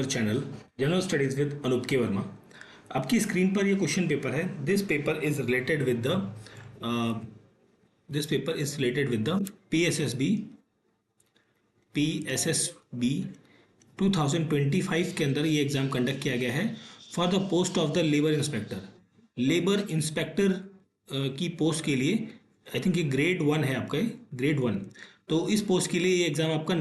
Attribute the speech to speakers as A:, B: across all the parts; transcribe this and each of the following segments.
A: Channel general studies with Anoop K Verma. आपकी screen पर ये क्वेश्चन पेपर है। This paper is related with the PSSB 2025 के अंदर ये एग्जाम कंडक्ट किया गया है for the post of the labour inspector की पोस्ट के लिए। आई थिंक ये ग्रेड 1 है आपका, ग्रेड 1। तो इस पोस्ट के लिए ये एग्ज़ाम आपका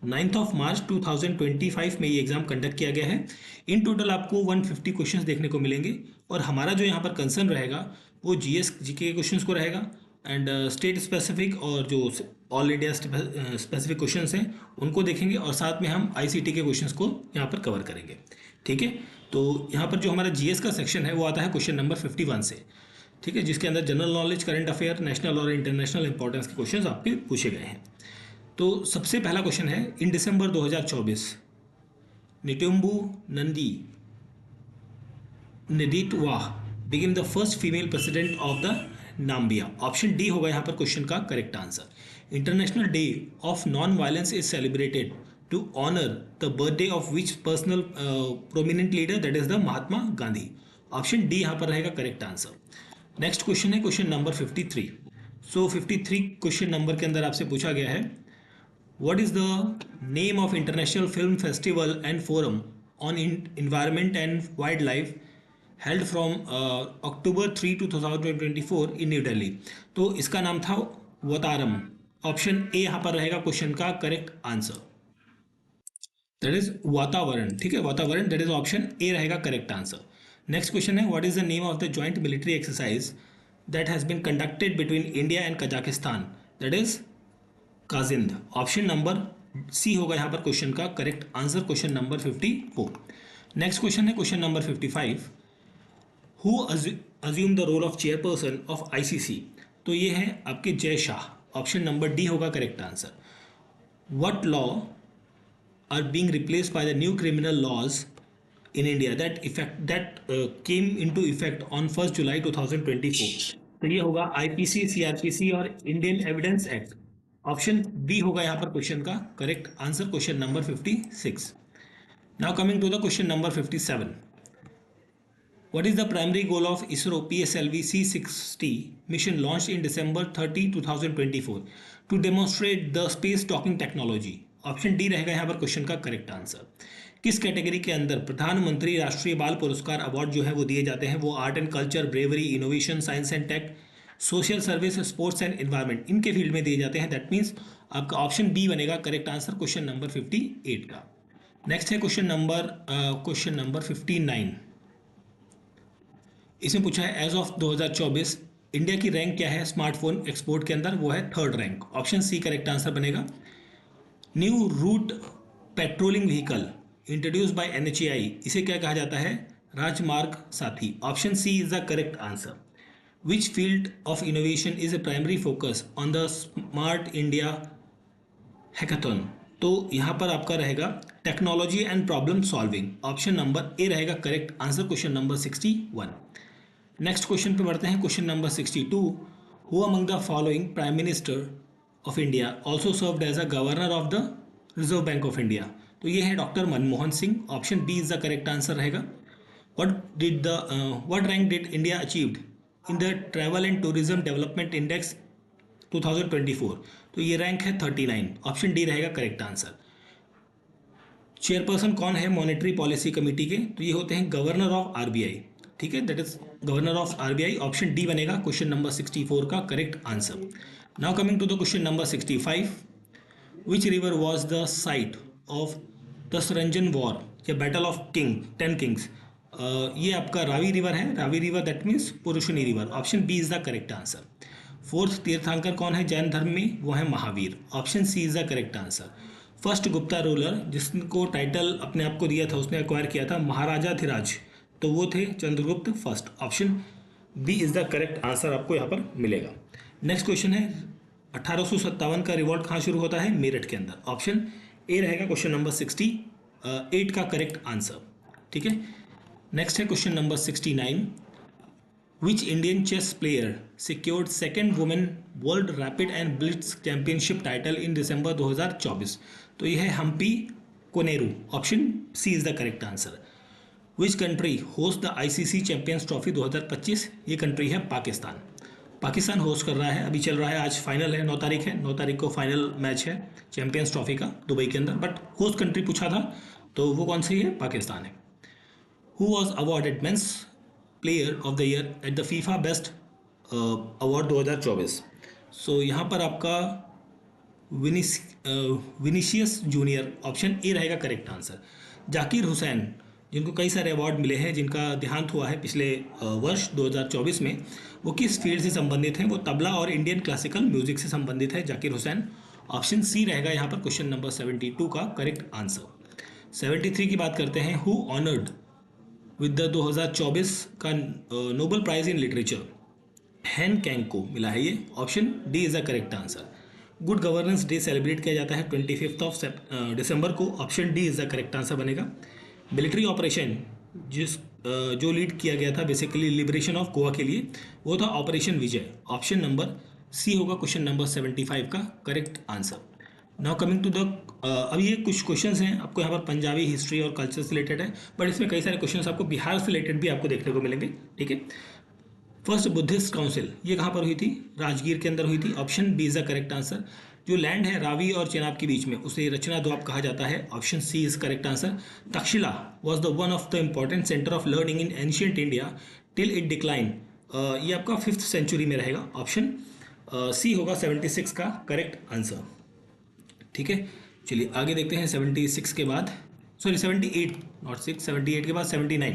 A: 9th ऑफ मार्च 2025 में ये एग्ज़ाम कंडक्ट किया गया है। इन टोटल आपको 150 क्वेश्चंस देखने को मिलेंगे और हमारा जो यहाँ पर कंसर्न रहेगा वो जीएस जीके के क्वेश्चंस को रहेगा एंड स्टेट स्पेसिफिक और जो ऑल इंडिया स्पेसिफिक क्वेश्चंस हैं उनको देखेंगे और साथ में हम आईसीटी के क्वेश्चंस को यहाँ पर कवर करेंगे। ठीक है, तो यहाँ पर जो हमारा जीएस का सेक्शन है वो आता है क्वेश्चन नंबर 51 से। ठीक है, जिसके अंदर general knowledge, current affair, national और इंटरनेशनल इंपॉर्टेंस के क्वेश्चन आपके पूछे गए हैं। तो सबसे पहला क्वेश्चन है, in December 2024 Netumbo Nandi Ndaitwah became the first female president of the Namibia. Option D होगा यहाँ पर क्वेश्चन का correct answer. International day of non violence is celebrated to honour the birthday of which personal prominent leader, that is the Mahatma Gandhi. Option D यहाँ पर रहेगा correct answer. Next question है question number 53। सो 53 question number के अंदर आपसे पूछा गया है, what is the name of International Film Festival and Forum on Environment and Wildlife held from October 3 to 2024 in New Delhi? तो इसका नाम था वतारम। ऑप्शन ए यहाँ पर रहेगा क्वेश्चन का करेक्ट आंसर, दैट इज वातावरण। ठीक है, वातावरण, दैट इज ऑप्शन ए रहेगा करेक्ट आंसर। नेक्स्ट क्वेश्चन है, what is the name of the joint military exercise that has been conducted between India and Kazakhstan, that is KAZIND. Option number C होगा यहाँ पर question का correct answer, question number 54। Next question है question number 55, who assume the role of chairperson of ICC. तो ये है आपके Jay Shah. Option number D होगा correct answer. What law are being replaced by the new criminal laws in India that came into effect on 1 July 2024। तो ये होगा IPC, CrPC और Indian Evidence Act. Option B होगा यहाँ पर क्वेश्चन का correct answer, question number 56। Now coming to the question number 57, what is the primary goal of ISRO PSLV C60 mission launch in December 30, 2024 to demonstrate the space docking technology. Option D रहेगा यहाँ पर question का correct answer. किस category के अंदर प्रधानमंत्री राष्ट्रीय बाल पुरस्कार अवार्ड जो है वो दिए जाते हैं? वो art and culture, bravery, innovation, science and tech, social service, sports and environment, इनके फील्ड में दिए जाते हैं। दैट मीन्स आपका ऑप्शन बी बनेगा करेक्ट आंसर, क्वेश्चन नंबर 58 का। नेक्स्ट है क्वेश्चन नंबर 59। इसमें पूछा है, एज ऑफ 2024 इंडिया की रैंक क्या है स्मार्टफोन एक्सपोर्ट के अंदर? वो है 3rd rank. Option C correct answer बनेगा। New route patrolling vehicle introduce by NHAI, इसे क्या कहा जाता है? Rajmarg Saathi. Option C is the correct answer. Which field of innovation is a primary focus on the Smart India Hackathon? तो यहाँ पर आपका रहेगा technology and problem solving. Option number A रहेगा correct answer, question number 61। Next question पे बढ़ते हैं, question number 62, who among the following prime minister of India also served as a governor of the reserve bank of India? तो ये है doctor Manmohan Singh. Option B is the correct answer रहेगा। what rank did India achieved in the travel and tourism development index 2024? तो ये rank है 39। Option D रहेगा correct answer. Chairperson कौन है मॉनेटरी पॉलिसी कमेटी के? तो ये होते हैं गवर्नर ऑफ RBI। ठीक है, that is governor of RBI। Option D बनेगा क्वेश्चन नंबर 64 का correct answer. Now coming to the question number 65, which river was the site of the Saranjan war या बैटल ऑफ 10 किंग्स? ये आपका Ravi river है। Ravi river that means Purushni river. Option B is the correct answer. 4th tirthankar कौन है जैन धर्म में? वो है Mahavir. Option C is the correct answer. First Gupta ruler जिसको टाइटल अपने आप को दिया था, उसने एक्वायर किया था महाराजाधिराज, तो वो थे Chandragupta first. Option B is the correct answer आपको यहाँ पर मिलेगा। नेक्स्ट क्वेश्चन है, 1857 का रिवॉल्ट कहाँ शुरू होता है? मेरठ के अंदर। ऑप्शन ए रहेगा क्वेश्चन नंबर 68 का करेक्ट आंसर। ठीक है, नेक्स्ट है question number 69, which Indian chess player secured second women world rapid and blitz championship title in December 2024? तो यह है Humpy Koneru. Option C is the correct answer. Which country host the ICC champions trophy 2025? ये country है Pakistan. Pakistan host कर रहा है, अभी चल रहा है, आज फाइनल है, 9 तारीख है, 9 तारीख को फाइनल मैच है चैंपियंस ट्रॉफी का दुबई के अंदर, बट होस्ट कंट्री पूछा था तो वो कौन सी है? पाकिस्तान है। Who was awarded men's player of the year at the FIFA best award 2024? सो यहाँ पर आपका विनीशियस जूनियर, ऑप्शन ए रहेगा करेक्ट आंसर। जाकिर हुसैन, जिनको कई सारे अवार्ड मिले हैं, जिनका देहांत हुआ है पिछले वर्ष 2024 में, वो किस फील्ड से संबंधित हैं? वो तबला और इंडियन क्लासिकल म्यूजिक से संबंधित है जाकिर हुसैन। ऑप्शन सी रहेगा यहाँ पर क्वेश्चन नंबर 72 का करेक्ट आंसर। 73 की बात करते हैं। हु ऑनर्ड विद द 2024 का Nobel prize in literature? Han Kang को मिला है ये। Option D is the correct answer. Good governance day celebrate किया जाता है 25 ऑफ दिसंबर को। Option D is the correct answer बनेगा। मिलिट्री ऑपरेशन जो लीड किया गया था बेसिकली लिबरेशन ऑफ गोवा के लिए, वो था operation Vijay. Option number C होगा क्वेश्चन नंबर 75 का correct answer. Now coming to the अब ये कुछ क्वेश्चंस हैं आपको यहाँ पर पंजाबी हिस्ट्री और कल्चर से रिलेटेड है, बट इसमें कई सारे क्वेश्चंस आपको बिहार से रिलेटेड भी आपको देखने को मिलेंगे। ठीक है, फर्स्ट बुद्धिस्ट काउंसिल ये कहाँ पर हुई थी? राजगीर के अंदर हुई थी। Option B is the correct answer. जो लैंड है रावी और चेनाब के बीच में, उसे रचना द्वीप कहा जाता है। Option C is correct answer. Takshashila was the one of the important centre of learning in ancient India till it decline. ये आपका 5th सेंचुरी में रहेगा। ऑप्शन सी होगा 76 का करेक्ट आंसर। ठीक है, चलिए आगे देखते हैं। 76 के बाद, सॉरी 78 नॉट 6, 78 के बाद 79।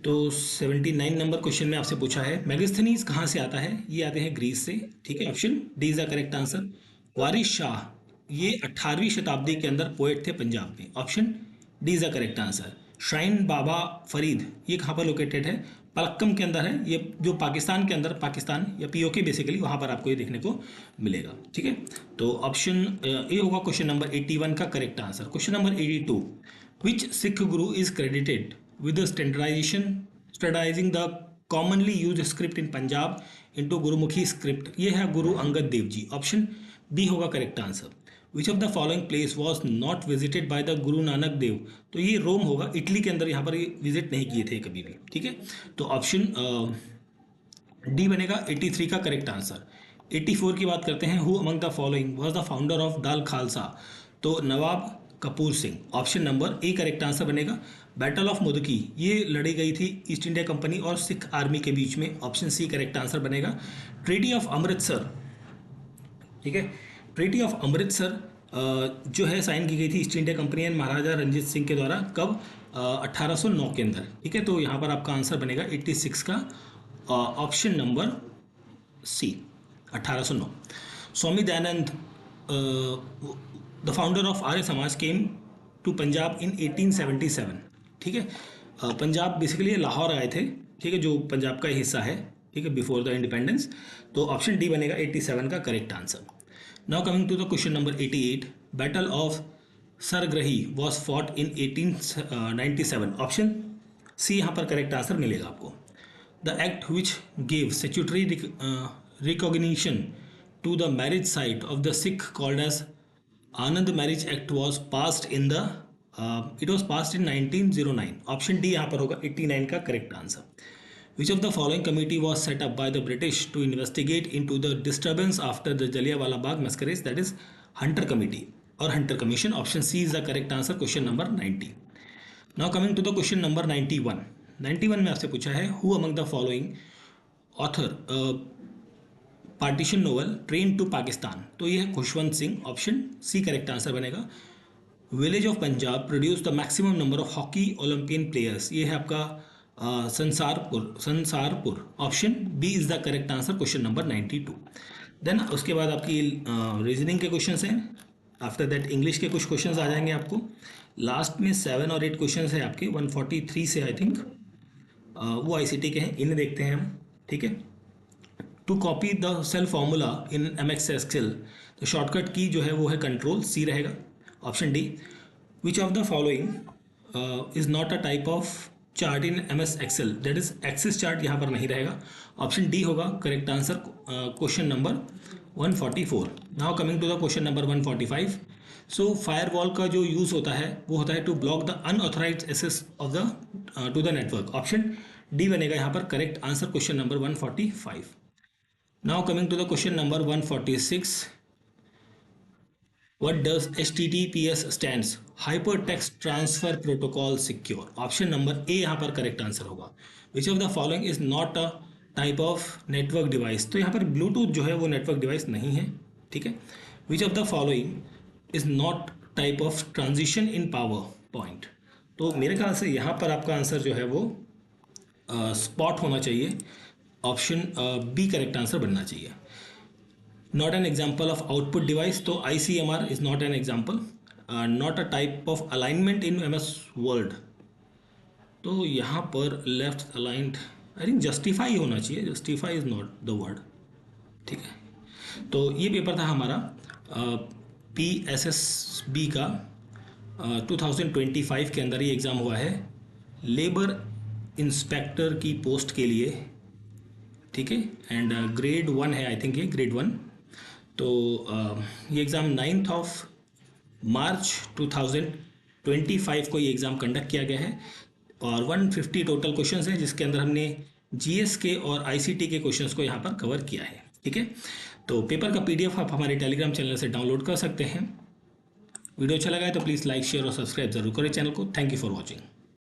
A: तो 79 नंबर क्वेश्चन में आपसे पूछा है मैगस्थनीज कहाँ से आता है? ये आते हैं ग्रीस से। ठीक है, option D is the correct answer. Waris Shah ये 18वीं शताब्दी के अंदर पोएट थे पंजाब में। Option D is the correct answer. Shrine Baba Farid ये कहाँ पर लोकेटेड है? पलक्कम के अंदर है ये, जो पाकिस्तान के अंदर, पाकिस्तान या पीओके बेसिकली, वहाँ पर आपको ये देखने को मिलेगा। ठीक है, तो ऑप्शन ए होगा क्वेश्चन नंबर 81 का correct answer. Question number 82, which Sikh Guru is credited with the standardizing the commonly used script in Punjab into Gurumukhi script? ये है गुरु अंगद देव जी। ऑप्शन बी होगा correct answer. Which of the following place was not visited by the Guru Nanak Dev? तो ये रोम होगा, Italy के अंदर, यहाँ पर ये विजिट नहीं किए थे कभी भी। ठीक है, तो ऑप्शन डी बनेगा 83 का करेक्ट आंसर। 84 की बात करते हैं। Who among the following was the founder of Dal Khalsa? तो Nawab Kapoor Singh. Option number A correct answer बनेगा। बैटल ऑफ मुदकी ये लड़ी गई थी ईस्ट इंडिया कंपनी और सिख आर्मी के बीच में। ऑप्शन सी करेक्ट आंसर बनेगा। ट्रीटी ऑफ अमृतसर, ठीक है, ट्रीटी ऑफ अमृतसर जो है साइन की गई थी ईस्ट इंडिया कंपनी एंड महाराजा रंजीत सिंह के द्वारा, कब? 1809 के अंदर। ठीक है, तो यहाँ पर आपका आंसर बनेगा 86 का option number C, 1809। Swami Dayanand the founder of Arya Samaj came to Punjab इन 1877। ठीक है, पंजाब बेसिकली लाहौर आए थे। ठीक है, जो पंजाब का हिस्सा है। ठीक है, बिफोर द इंडिपेंडेंस। तो ऑप्शन डी बनेगा 87 का correct answer. Now coming to the question number 88, battle of Saragarhi was fought in 1897। Option C यहाँ पर करेक्ट आंसर मिलेगा आपको। The act which gave statutory recognition to the marriage site of the Sikh called as Anand marriage act was passed in the it was passed in 1909। Option D यहाँ पर होगा 89 का correct answer. Which of the following committee was set up by the British to investigate in to the disturbance after the Jallianwala Bagh massacre? That is Hunter committee और Hunter commission. Option C is the correct answer, question number 90। Now coming to the question number 91। 91 में आपसे पूछा है who among the following author partition novel train to Pakistan? तो ये है Khushwant Singh. Option C correct answer बनेगा। Village of Punjab produce the maximum number of hockey Olympian players? ये है आपका Sansarpur. Option B is the correct answer, question number 92। Then उसके बाद आपकी रीजनिंग के क्वेश्चंस हैं। आफ्टर दैट इंग्लिश के कुछ क्वेश्चंस आ जाएंगे आपको। लास्ट में 7 और 8 क्वेश्चंस हैं आपके 143 से, आई थिंक वो आईसीटी के हैं, इन्हें देखते हैं हम। ठीक है, to copy the cell formula in MS Excel, तो शॉर्टकट की जो है वो है कंट्रोल सी रहेगा। Option D. Which of the following is not a type of chart in MS Excel, that is axis chart यहाँ पर नहीं रहेगा। ऑप्शन डी होगा correct answer, question number 144। Now coming to the question number 145। So firewall का जो use होता है वो होता है to block the unauthorised access of the to the network. Option D बनेगा यहाँ पर correct answer, question number 145। Now coming to the question number 146। What does HTTPS stands? Hypertext Transfer Protocol Secure. Option number A यहाँ पर correct answer होगा। Which of the following is not a type of network device? तो यहाँ पर Bluetooth जो है वो network device नहीं है, ठीक है। Which of the following is not type of transition in power point? तो मेरे ख्याल से यहाँ पर आपका आंसर जो है वो स्पॉट होना चाहिए, ऑप्शन बी करेक्ट आंसर बनना चाहिए। Not an example of output device, तो ICMR is not an example. Not a type of alignment in MS Word, तो यहाँ पर left aligned I think justify होना चाहिए, justify is not the word, ठीक है। तो ये पेपर था हमारा PSSB का 2025 के अंदर ये एग्ज़ाम हुआ है लेबर इंस्पेक्टर की पोस्ट के लिए, ठीक है। एंड ग्रेड 1 है, आई थिंक ये ग्रेड 1। तो ये एग्ज़ाम 9 मार्च 2025 को ये एग्ज़ाम कंडक्ट किया गया है और 150 टोटल क्वेश्चंस हैं, जिसके अंदर हमने GS के और ICT के क्वेश्चंस को यहाँ पर कवर किया है, ठीक है। तो पेपर का PDF आप हमारे टेलीग्राम चैनल से डाउनलोड कर सकते हैं। वीडियो अच्छा लगा है तो प्लीज़ लाइक शेयर और सब्सक्राइब जरूर करें चैनल को। Thank you for watching.